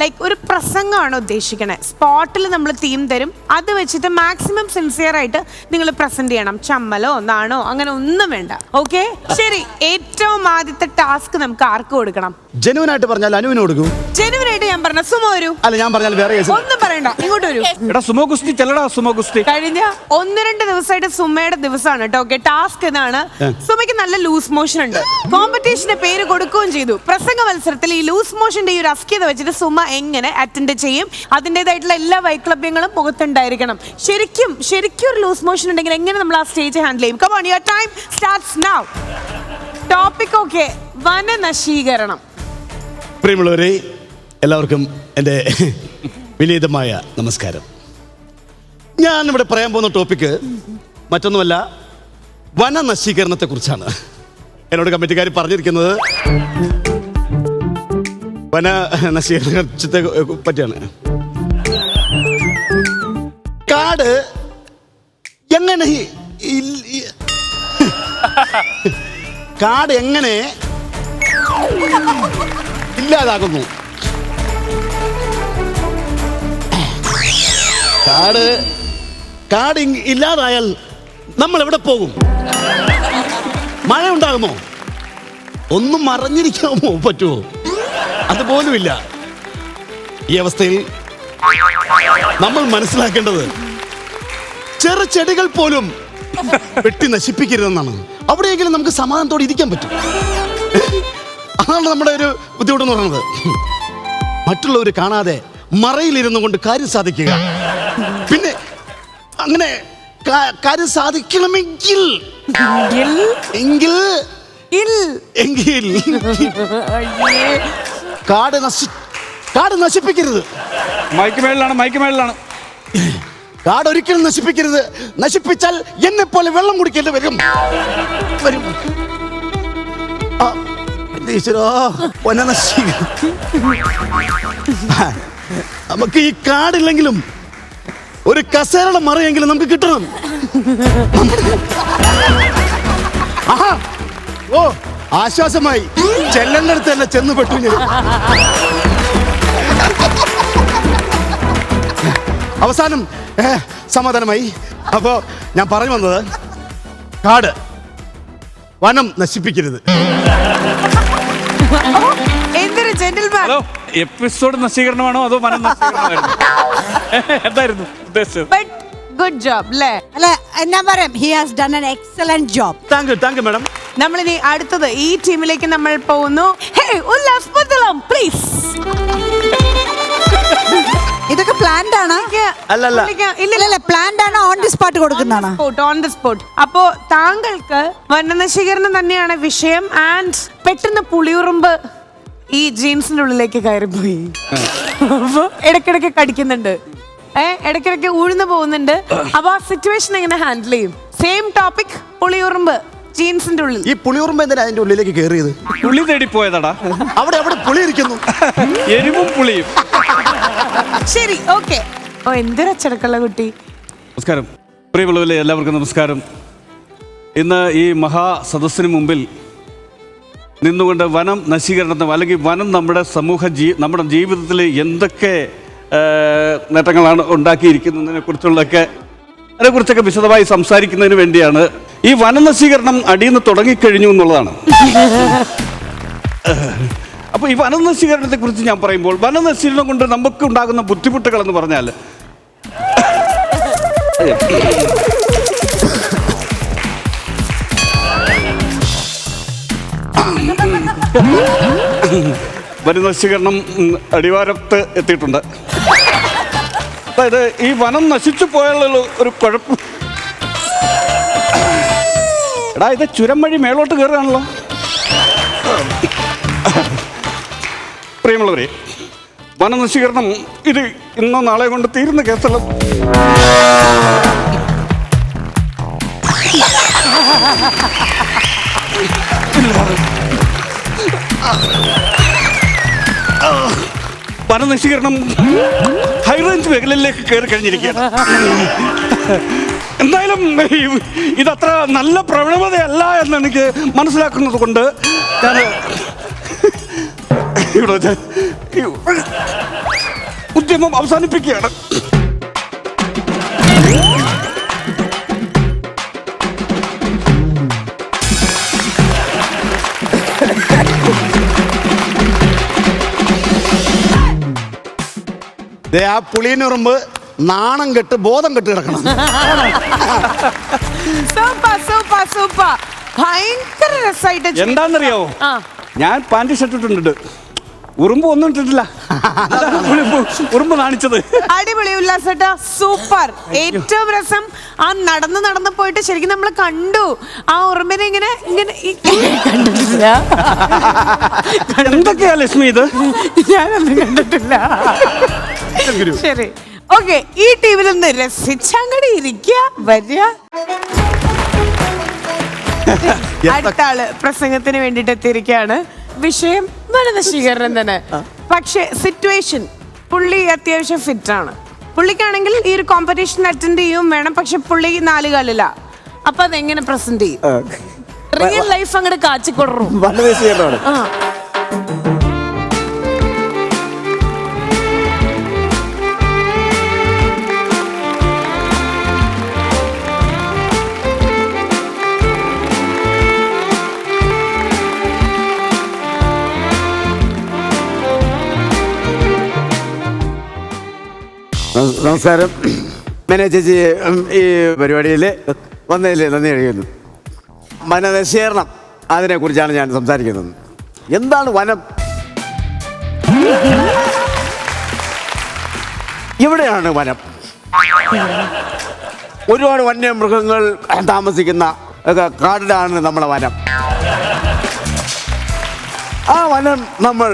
Like ഒരു പ്രസംഗമാണ് ഉദ്ദേശിക്കണേ. സ്പോട്ടിൽ നമ്മൾ തീം തരും, അത് വെച്ചിട്ട് മാക്സിമം സിൻസിയർ ആയിട്ട് നിങ്ങൾ പ്രസന്റ് ചെയ്യണം. ചമ്മലോ നാണോ അങ്ങനെ ഒന്നും വേണ്ട. ഓക്കെ, ശരി. ഏറ്റവും ആദ്യത്തെ ടാസ്ക് നമുക്ക് ആർക്ക് കൊടുക്കണം? ജെനുവിൻ ആയിട്ട് പറഞ്ഞാൽ അനുവിന് കൊടുക്കും. ജെനുവിൻ ആയിട്ട് ഞാൻ പറഞ്ഞ സുമോ വരൂ. അല്ല, ഞാൻ പറഞ്ഞാൽ വേറെ ഒന്നും പറയണ്ട, ഇങ്ങോട്ട് വരൂ. എടാ സുമോ ഗുസ്തി ചെല്ലടാ, സുമോ ഗുസ്തി. കഴിഞ്ഞ 1-2 ദിവസമായിട്ട് സുമയുടെ ദിവസമാണ് കേട്ടോ. ഓക്കെ, ടാസ്ക് ഇതാണ്. സുമയ്ക്ക് നല്ല ലൂസ് മോഷൻ ഉണ്ട്. കോമ്പറ്റീഷന്റെ പേര് കൊടുക്കുകയും ചെയ്തു. പ്രസംഗ മത്സരത്തിൽ ഈ ലൂസ് മോഷന്റെ ഈ ഒരു അസ്കിത വെച്ചിട്ട് സുമ എങ്ങനെ അറ്റൻഡ് ചെയ്യും? അതിൻ്റെതായിട്ടുള്ള എല്ലാ വൈക്ലഭ്യങ്ങളും മുഖത്തുണ്ടായിരിക്കണം. ശരിക്കും ഒരു ലൂസ് മോഷൻ ഉണ്ടെങ്കിൽ എങ്ങനെ നമ്മൾ ആ സ്റ്റേജ് ഹാൻഡിൽ ചെയ്യും? Come on, your time starts now. Topic okay, വനനശീകരണം. പ്രിയമുള്ളവരെ, എല്ലാവർക്കും എൻ്റെ വിനീതമായ നമസ്കാരം. ഞാൻ ഇവിടെ പറയാൻ പോകുന്ന ടോപ്പിക്ക് മറ്റൊന്നുമല്ല, വനനശീകരണത്തെ കുറിച്ചാണ്. എന്നോട് കമ്മിറ്റിക്കാർ പറഞ്ഞിരിക്കുന്നത് വനനശീകരണത്തെ പറ്റിയാണ്. കാട് എങ്ങനെ കാട് എങ്ങനെ ഇല്ലാതാകുന്നു? കാട് ഇല്ലാതായാൽ നമ്മൾ എവിടെ പോകും? മഴ ഉണ്ടാകുമോ? ഒന്നും മറഞ്ഞിരിക്കാമോ? പറ്റുമോ? അതുപോലുമില്ല. ഈ അവസ്ഥയിൽ നമ്മൾ മനസ്സിലാക്കേണ്ടത് ചെറുചെടികൾ പോലും വെട്ടി നശിപ്പിക്കരുതെന്നാണ്. അവിടെയെങ്കിലും നമുക്ക് സമാധാനത്തോടെ ഇരിക്കാൻ പറ്റും. അതാണ് നമ്മുടെ ഒരു ബുദ്ധിമുട്ടെന്ന് പറയുന്നത്. മറ്റുള്ളവർ കാണാതെ മറയിലിരുന്നു കൊണ്ട് കാര്യം സാധിക്കുക. പിന്നെ അങ്ങനെ കാര്യം സാധിക്കണമെങ്കിൽ കാട് നശിപ്പിക്കരുത്. മൈക്ക് മേളിലാണ്. കാട് ഒരിക്കലും നശിപ്പിക്കരുത്. നശിപ്പിച്ചാൽ എന്നെ പോലെ വെള്ളം കുടിക്കേണ്ടി വരും. നമുക്ക് ഈ കാടില്ലെങ്കിലും ഒരു കസേരയുടെ മറയെങ്കിലും നമുക്ക് കിട്ടണം. ഓ, ആശ്വാസമായി. ചെല്ലേണ്ട അടുത്ത് തന്നെ ചെന്ന് പെട്ടു ഞാൻ. അവസാനം സമാധാനമായി. അപ്പോ ഞാൻ പറഞ്ഞു വന്നത്, കാട് വനം നശിപ്പിക്കരുത്. ഹലോ, എപ്പിസോഡ് നശീകരണമാണോ അതോ വനം നശീകരണമായിരുന്നു? എന്തായിരുന്നു ഉദ്ദേശിച്ചത്? ഗുഡ് ജോബ് അല്ലേ? അല്ല, ഞാൻ പറയാം, he has done an excellent job. Thank you madam. നമ്മളിനി അടുത്തത് ഈ ടീമിലേക്ക് നമ്മൾ പോകുന്നു. ഉല്ലാസ് പുത്തളം, പ്ലീസ്. ഇതൊക്കെ പ്ലാൻഡ് ആണ്? ഇല്ല, പ്ലാൻഡ് ആണ്. ഓൺ ദി സ്പോട്ട് കൊടുക്കുന്നതാണ്. On the spot. അപ്പോ താങ്കൾക്ക് വനനശീകരണം തന്നെയാണ് വിഷയം. ആൻഡ് പെട്ടെന്ന് പുളിയുറുമ്പ് ഈ ജീൻസിന്റെ ഉള്ളിലേക്ക് കയറിപ്പോയി. അപ്പൊ ഇടയ്ക്കിടയ്ക്ക് കടിക്കുന്നുണ്ട്, ഇടയ്ക്കിടയ്ക്ക് ഊഴ്ന്നു പോകുന്നുണ്ട്. അപ്പൊ ആ സിറ്റുവേഷൻ എങ്ങനെ ഹാൻഡിൽ ചെയ്യും? സെയിം ടോപ്പിക്, പുളിയുറുമ്പ് ജീൻസിന്റെ ഉള്ളിൽ. ഈ പുളിയുറുമ്പ് എന്തിനാ അതിന്റെ ഉള്ളിലേക്ക് കയറിയത്? പുളി തേടി പോയതാടാ. അവിടെ പുളി ഇരിക്കുന്നു. എരിവും പുളിയും. ശരി, ഓക്കെ. ഓ, എന്തൊരു അച്ചടക്കമുള്ള കുട്ടി. നമസ്കാരം പ്രിയമുള്ളവരെ, എല്ലാവർക്കും നമസ്കാരം. ഇന്ന് ഈ മഹാസദസ്സിന് മുമ്പിൽ നിന്നുകൊണ്ട് വനം നശീകരണത്തിന് അല്ലെങ്കിൽ വനം നമ്മുടെ നമ്മുടെ ജീവിതത്തിൽ എന്തൊക്കെ നേട്ടങ്ങളാണ് ഉണ്ടാക്കിയിരിക്കുന്നതിനെക്കുറിച്ചൊക്കെ അതിനെക്കുറിച്ചൊക്കെ വിശദമായി സംസാരിക്കുന്നതിന് വേണ്ടിയാണ്. ഈ വനനശീകരണം അടിയിൽ നിന്ന് തുടങ്ങിക്കഴിഞ്ഞു എന്നുള്ളതാണ്. അപ്പോൾ ഈ വനനശീകരണത്തെ കുറിച്ച് ഞാൻ പറയുമ്പോൾ, വനനശീകരണം കൊണ്ട് നമുക്ക് ഉണ്ടാകുന്ന ബുദ്ധിമുട്ടുകൾ എന്ന് പറഞ്ഞാൽ, വനനശീകരണം അടിവാരത്ത് എത്തിയിട്ടുണ്ട്. അതായത് ഈ വനം നശിച്ചു പോയുള്ള ഒരു കുഴപ്പം. എടാ, ഇത് ചുരം വഴി മേളോട്ട് കയറുകയാണല്ലോ. പ്രിയമുള്ളവരെ, വനനശീകരണം ഇത് ഇന്നോ നാളെ കൊണ്ട് തീരുന്ന കേസല്ല. വനനശീകരണം ഹൈറേഞ്ച് മേഖലയിലേക്ക് കയറി കഴിഞ്ഞിരിക്കുകയാണ്. എന്തായാലും ഇതത്ര നല്ല പ്രവണതയല്ല എന്ന് എനിക്ക് മനസ്സിലാക്കുന്നത് കൊണ്ട് ഞാൻ ഇവിടെ ഉദ്യമം അവസാനിപ്പിക്കുകയാണ്. ദേ ആ പുളിയനുറുമ്പ് നാണം കെട്ട് ബോധം കെട്ട് കിടക്കണം. സൂപ്പർ ഭയങ്കര രസമായിട്ട് എന്താണെന്നറിയാവോ, ആ ഞാൻ പാന്റ് ഷർട്ട് ഇട്ടിട്ടുണ്ട്, ഉറുമ്പ് ഒന്നും ഇട്ടിട്ടില്ല. ഉറുമ്പ് കാണിച്ചത്. അടിപൊളി ഉല്ലാസേട്ടാ, സൂപ്പർ. ഏറ്റവും രസം ആ നടന്ന് പോയിട്ട് ശരിക്കും നമ്മൾ കണ്ടു ആ ഉറുമ്പിനെ ഇങ്ങനെ ഇങ്ങനെ കണ്ടിട്ടില്ല. എന്തൊക്കെയാ ലക്ഷ്മി ഇത്? ഞാനൊന്നും കണ്ടിട്ടില്ല. ശരി, ഓക്കെ. ഈ ടീമിലൊന്ന് രസിച്ചങ്ങടെ ഇരിക്കുക, വരിക. അടുത്ത ആള് പ്രസംഗത്തിന് വേണ്ടിട്ട് എത്തിയിരിക്കുകയാണ്. വിഷയം വനനശീകരണം തന്നെ. പക്ഷെ സിറ്റുവേഷൻ, പുള്ളി അത്യാവശ്യം ഫിറ്റ് ആണ്. പുള്ളിക്കാണെങ്കിൽ ഈ ഒരു കോമ്പറ്റീഷൻ അറ്റൻഡ് ചെയ്യും വേണം. പക്ഷെ പുള്ളി 4 കാലില്ല. അപ്പൊ അതെങ്ങനെ പ്രസന്റ് ചെയ്യും? റിയൽ ലൈഫ് അങ്ങോട്ട് കാച്ചിക്കൊടും. ആ നമസ്കാരം. മേന ചേച്ചി, ഈ പരിപാടിയിൽ വന്നതിൽ നന്ദി അറിയിക്കുന്നു. വനനശീകരണം, അതിനെക്കുറിച്ചാണ് ഞാൻ സംസാരിക്കുന്നത്. എന്താണ് വനം? എവിടെയാണ് വനം? ഒരുപാട് വന്യമൃഗങ്ങൾ താമസിക്കുന്ന കാടിലാണ് നമ്മളെ വനം. ആ വനം നമ്മൾ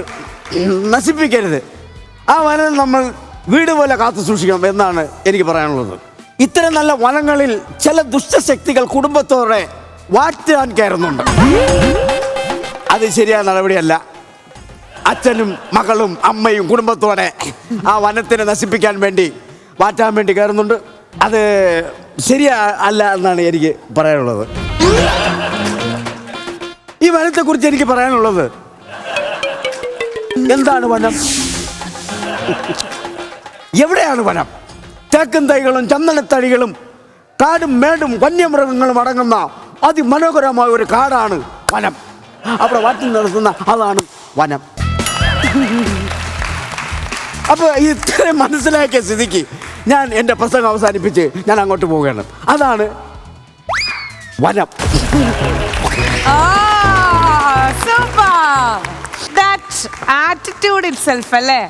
നശിപ്പിക്കരുത്. ആ വനം നമ്മൾ വീട് പോലെ കാത്തു സൂക്ഷിക്കണം എന്നാണ് എനിക്ക് പറയാനുള്ളത്. ഇത്തരം നല്ല വനങ്ങളിൽ ചില ദുഷ്ടശക്തികൾ കുടുംബത്തോടെ വാറ്റാൻ കയറുന്നുണ്ട്. അത് ശരിയായ നടപടിയല്ല. അച്ഛനും മകളും അമ്മയും കുടുംബത്തോടെ ആ വനത്തിനെ നശിപ്പിക്കാൻ വേണ്ടി വാറ്റാൻ വേണ്ടി കയറുന്നുണ്ട്. അത് ശരിയാ അല്ല എന്നാണ് എനിക്ക് പറയാനുള്ളത്. ഈ വനത്തെക്കുറിച്ച് എനിക്ക് പറയാനുള്ളത്, എന്താണ് വനം? എവിടെയാണ് വനം? തേക്കും തൈകളും ചന്ദനത്തടികളും കാടും മേടും വന്യമൃഗങ്ങളും അടങ്ങുന്ന അതിമനോഹരമായ ഒരു കാടാണ് വനം. അവിടെ വാറ്റി നടത്തുന്ന അതാണ് വനം. അപ്പോൾ ഇത്രയും മനസ്സിലാക്കിയ സ്ഥിതിക്ക് ഞാൻ എൻ്റെ പ്രസംഗം അവസാനിപ്പിച്ച് ഞാൻ അങ്ങോട്ട് പോവുകയാണ്. അതാണ് വനം. ആറ്റിറ്റ്യൂഡ് ഇറ്റ്സെൽഫ് അല്ലേ?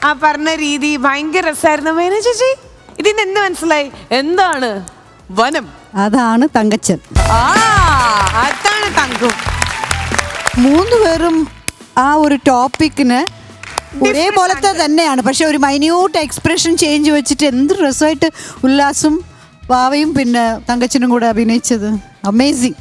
ആ പറഞ്ഞ രീതി ഭയങ്കര രസമായിരുന്നു. മേന ചേച്ചി, ഇതിന് എന്ത് മനസ്സിലായി? എന്താണ് വനം? അതാണ് തങ്കച്ചൻ. അതാണ് തങ്കം. 3 പേരും ആ ഒരു ടോപ്പിക്കിന് ഒരേപോലത്തെ തന്നെയാണ്. പക്ഷെ ഒരു മൈന്യൂട്ട് എക്സ്പ്രഷൻ ചേഞ്ച് വെച്ചിട്ട് എന്ത് രസമായിട്ട് ഉല്ലാസും വാവയും പിന്നെ തങ്കച്ചനും കൂടെ അഭിനയിച്ചത്. അമേസിങ്.